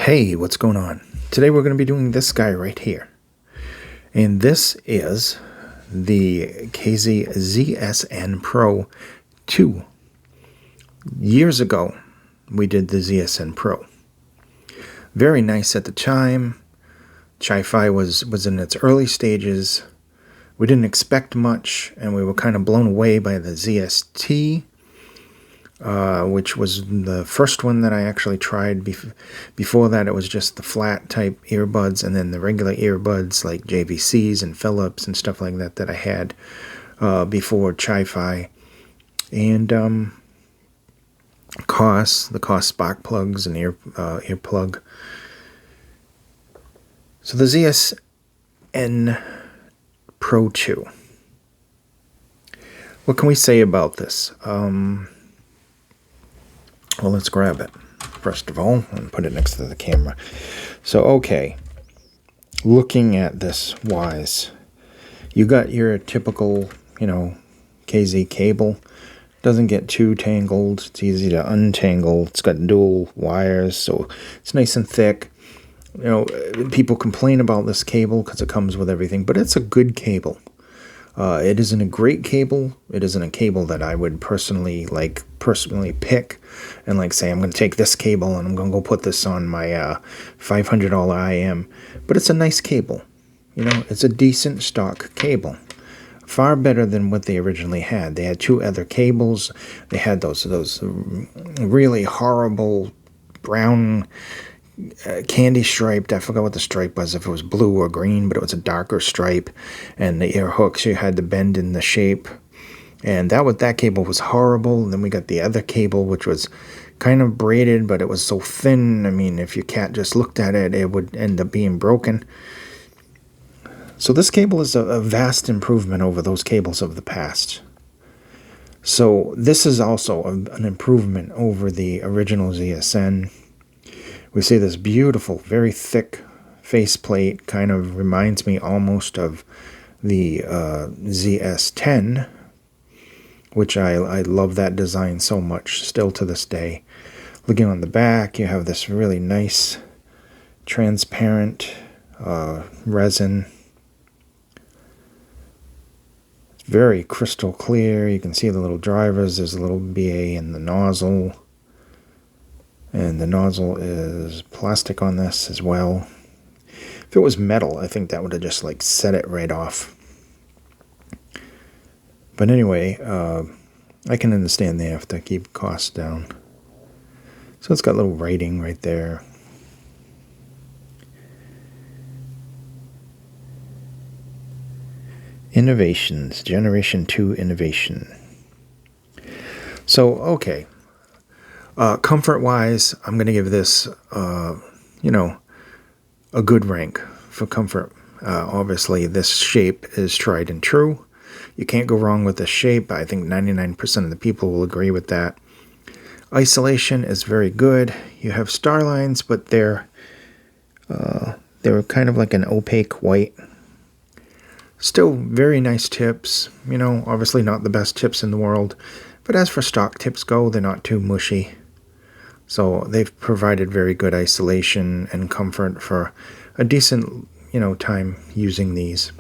Hey, what's going on? Today we're going to be doing this guy right here. And this is the ZSN Pro-2. Years ago, we did the ZSN Pro. Very nice at the time. Chi-Fi was in its early stages. We didn't expect much, and we were kind of blown away by the ZST, which was the first one that I actually tried. Before that, it was just the flat type earbuds, and then the regular earbuds like JVCs and Philips and stuff like that I had before Chi-Fi. And the cost spark plugs and earplug. So the ZSN Pro-2. What can we say about this? Well, let's grab it, first of all, and put it next to the camera. So, okay, looking at this wise, you got your typical, KZ cable. Doesn't get too tangled. It's easy to untangle. It's got dual wires, so it's nice and thick. People complain about this cable because it comes with everything, but it's a good cable. It isn't a great cable. It isn't a cable that I would personally pick and say, I'm going to take this cable and I'm going to go put this on my $500 IM. But it's a nice cable. It's a decent stock cable. Far better than what they originally had. They had two other cables. They had those really horrible brown candy striped. I forgot what the stripe was, if it was blue or green, but it was a darker stripe. And the ear hooks, you had to bend in the shape. And that cable was horrible. And then we got the other cable, which was kind of braided, but it was so thin. I mean, if your cat just looked at it, it would end up being broken. So this cable is a vast improvement over those cables of the past. So this is also an improvement over the original ZSN. We see this beautiful, very thick faceplate. Kind of reminds me almost of the ZS10, which I love that design so much, still to this day. Looking on the back, you have this really nice transparent resin. It's very crystal clear. You can see the little drivers. There's a little BA in the nozzle. And the nozzle is plastic on this as well. If it was metal, I think that would have just set it right off. But anyway, I can understand they have to keep costs down. So it's got a little writing right there. Innovations, Generation 2 innovation. So, okay. Comfort-wise, I'm going to give this, a good rank for comfort. Obviously, this shape is tried and true. You can't go wrong with this shape. I think 99% of the people will agree with that. Isolation is very good. You have star lines, but they're kind of like an opaque white. Still very nice tips. Obviously not the best tips in the world. But as for stock tips go, they're not too mushy. So they've provided very good isolation and comfort for a decent, time using these.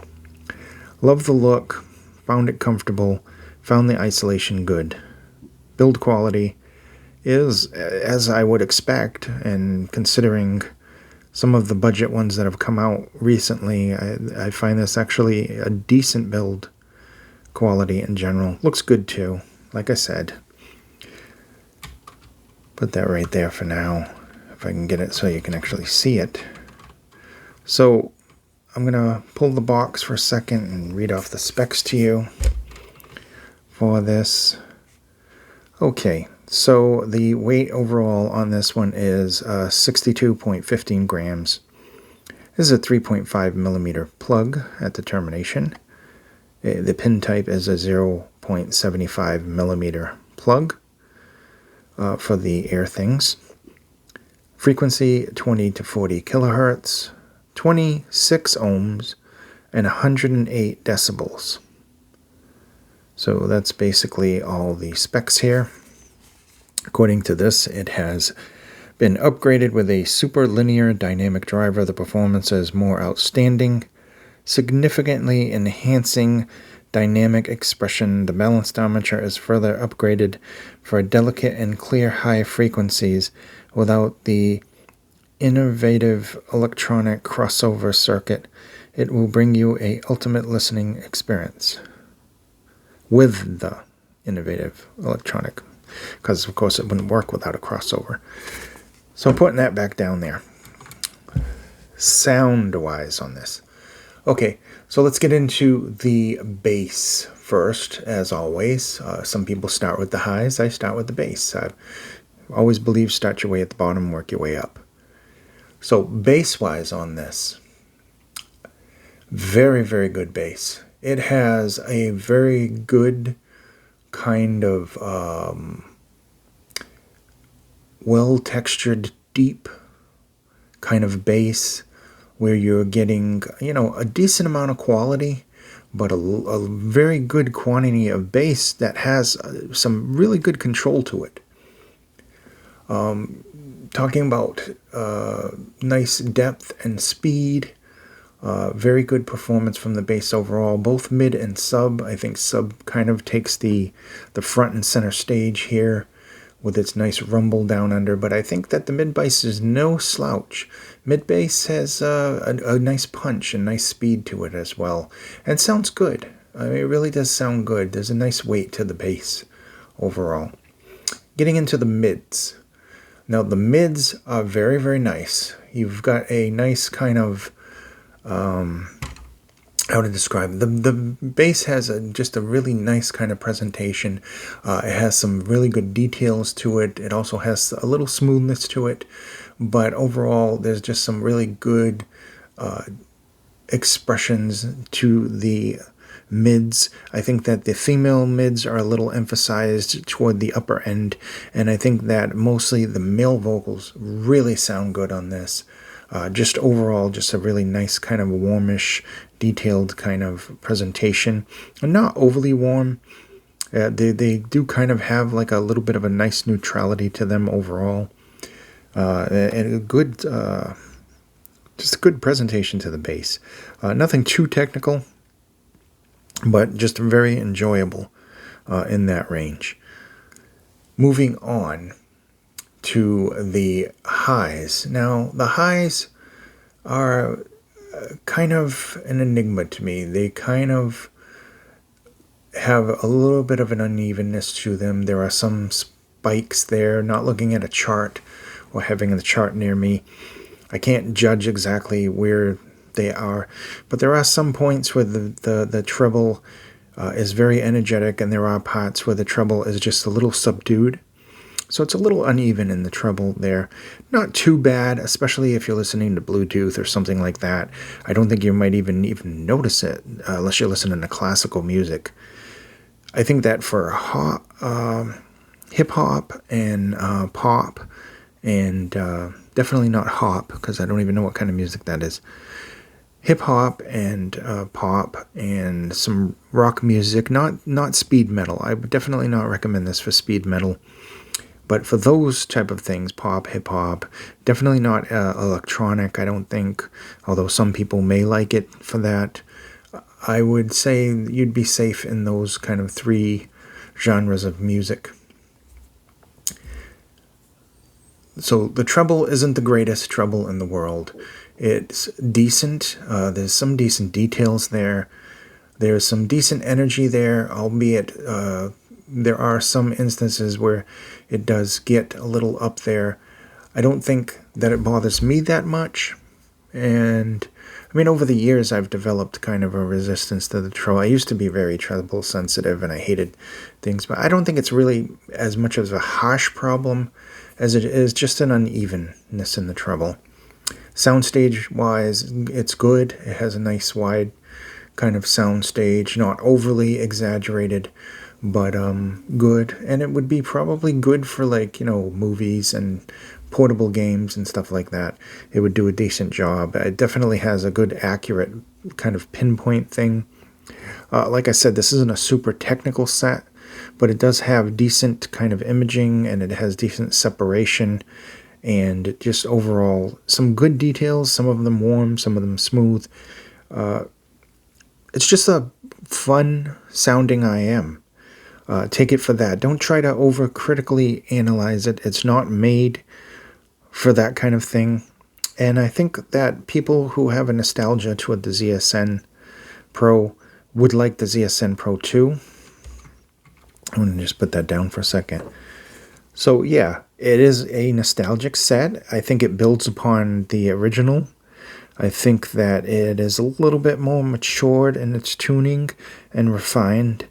Love the look, found it comfortable, found the isolation good. Build quality is as I would expect, and considering some of the budget ones that have come out recently, I find this actually a decent build quality in general. Looks good too, like I said. Put that right there for now, if I can get it so you can actually see it. So I'm going to pull the box for a second and read off the specs to you for this. Okay, so the weight overall on this one is 62.15 grams. This is a 3.5 millimeter plug at the termination. The pin type is a 0.75 millimeter plug. For the air things. Frequency 20 to 40 kilohertz, 26 ohms, and 108 decibels. So that's basically all the specs here. According to this, it has been upgraded with a super linear dynamic driver. The performance is more outstanding, significantly enhancing dynamic expression. The balance armature is further upgraded for delicate and clear high frequencies without the innovative electronic crossover circuit. It will bring you a ultimate listening experience with the innovative electronic, because of course it wouldn't work without a crossover. So I'm putting that back down there. Sound wise on this. Okay, so let's get into the bass first, as always. Some people start with the highs. I start with the bass. I always believe start your way at the bottom, work your way up. So bass wise on this, very, very good bass. It has a very good kind of well-textured, deep kind of bass where you're getting, a decent amount of quality, but a very good quantity of bass that has some really good control to it. Talking about nice depth and speed, very good performance from the bass overall, both mid and sub. I think sub kind of takes the front and center stage here with its nice rumble down under, but I think that the mid bass is no slouch. Mid bass has a nice punch and nice speed to it as well, and sounds good. I mean, it really does sound good. There's a nice weight to the bass overall. Getting into the mids. Now the mids are very, very nice. You've got a nice kind of how to describe it. The bass has just a really nice kind of presentation. It has some really good details to it. It also has a little smoothness to it, but overall there's just some really good expressions to the mids. I think that the female mids are a little emphasized toward the upper end, and I think that mostly the male vocals really sound good on this. Just overall, just a really nice kind of warmish, detailed kind of presentation. And not overly warm. They do kind of have like a little bit of a nice neutrality to them overall. And a good, just a good presentation to the bass. Nothing too technical, but just very enjoyable in that range. Moving on to the highs. Now, the highs are kind of an enigma to me. They kind of have a little bit of an unevenness to them. There are some spikes there. Not looking at a chart or having the chart near me, I can't judge exactly where they are, but there are some points where the treble is very energetic, and there are parts where the treble is just a little subdued. So it's a little uneven in the treble there. Not too bad, especially if you're listening to Bluetooth or something like that. I don't think you might even notice it unless you're listening to classical music. I think that for hip-hop and pop, and definitely not hop, because I don't even know what kind of music that is. Hip-hop and pop and some rock music, not speed metal. I would definitely not recommend this for speed metal. But for those type of things, pop, hip-hop, definitely not electronic, I don't think, although some people may like it for that. I would say you'd be safe in those kind of three genres of music. So the treble isn't the greatest treble in the world. It's decent. There's some decent details there. There's some decent energy there, albeit there are some instances where it does get a little up there. I don't think that it bothers me that much. And I mean, over the years, I've developed kind of a resistance to the treble. I used to be very treble sensitive, and I hated things, but I don't think it's really as much of a harsh problem as it is just an unevenness in the treble. Soundstage wise, it's good. It has a nice wide kind of soundstage, not overly exaggerated, but good. And it would be probably good for, like, movies and portable games and stuff like that. It would do a decent job. It definitely has a good, accurate kind of pinpoint thing. Like I said, this isn't a super technical set, but it does have decent kind of imaging, and it has decent separation, and just overall some good details, some of them warm, some of them smooth. It's just a fun sounding IM. Take it for that. Don't try to over-critically analyze it. It's not made for that kind of thing. And I think that people who have a nostalgia toward the ZSN Pro would like the ZSN Pro-2. I'm going to just put that down for a second. So yeah, it is a nostalgic set. I think it builds upon the original. I think that it is a little bit more matured in its tuning and refined.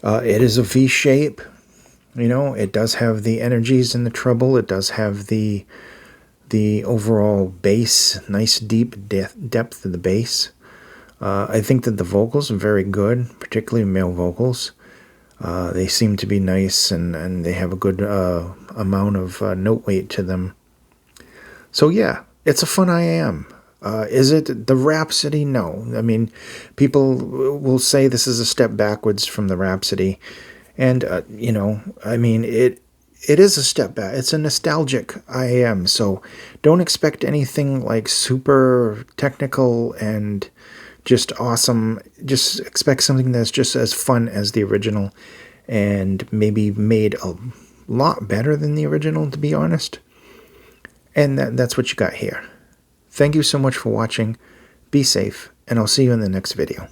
It is a V shape. You know, it does have the energies and the treble. It does have the overall bass, nice deep depth of the bass. I think that the vocals are very good, particularly male vocals. They seem to be nice, and they have a good amount of note weight to them. So yeah, it's a fun IM. Is it the Rhapsody? No. I mean, people will say this is a step backwards from the Rhapsody. And, you know, I mean, it is a step back. It's a nostalgic IM. So don't expect anything like super technical and just awesome. Just expect something that's just as fun as the original, and maybe made a lot better than the original, to be honest. And that's what you got here. Thank you so much for watching. Be safe, and I'll see you in the next video.